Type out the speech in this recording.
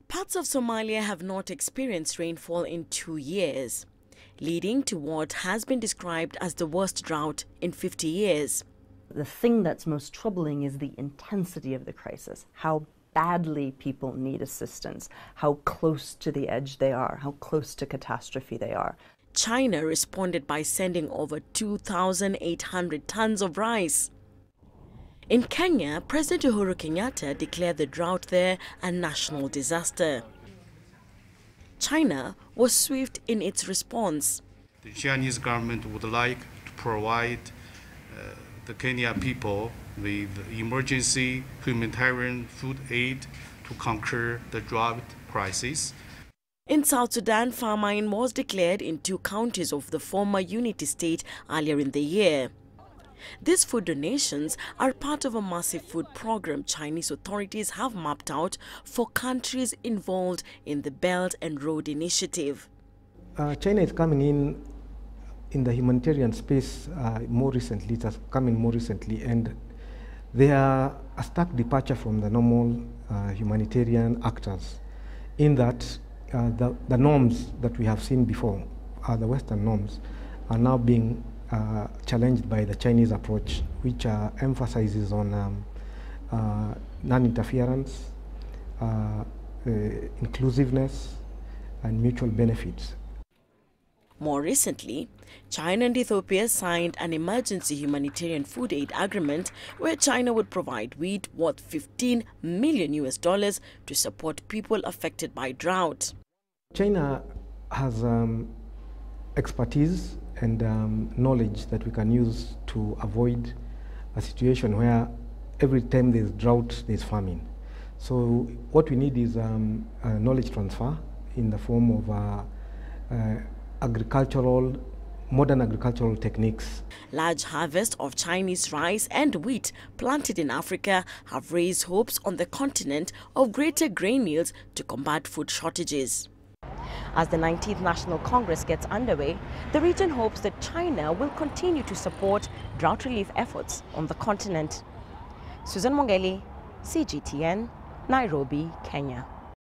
Parts of Somalia have not experienced rainfall in 2 years, leading to what has been described as the worst drought in 50 years. The thing that's most troubling is the intensity of the crisis, how badly people need assistance, how close to the edge they are, how close to catastrophe they are. China responded by sending over 2,800 tons of rice. In Kenya, President Uhuru Kenyatta declared the drought there a national disaster. China was swift in its response. The Chinese government would like to provide the Kenya people with emergency humanitarian food aid to conquer the drought crisis. In South Sudan, famine was declared in 2 counties of the former Unity State earlier in the year. These food donations are part of a massive food program Chinese authorities have mapped out for countries involved in the Belt and Road Initiative. China is coming in the humanitarian space more recently. It has come in more recently, and they are a stark departure from the normal humanitarian actors, in that the norms that we have seen before, the Western norms, are now being challenged by the Chinese approach, which emphasizes on non-interference, inclusiveness, and mutual benefits. More recently, China and Ethiopia signed an emergency humanitarian food aid agreement where China would provide wheat worth $15 million to support people affected by drought. China has expertise and knowledge that we can use to avoid a situation where every time there's drought, there's famine. So what we need is knowledge transfer in the form of modern agricultural techniques. Large harvests of Chinese rice and wheat planted in Africa have raised hopes on the continent of greater grain yields to combat food shortages. As the 19th National Congress gets underway, the region hopes that China will continue to support drought relief efforts on the continent. Mwongeli, CGTN, Nairobi, Kenya.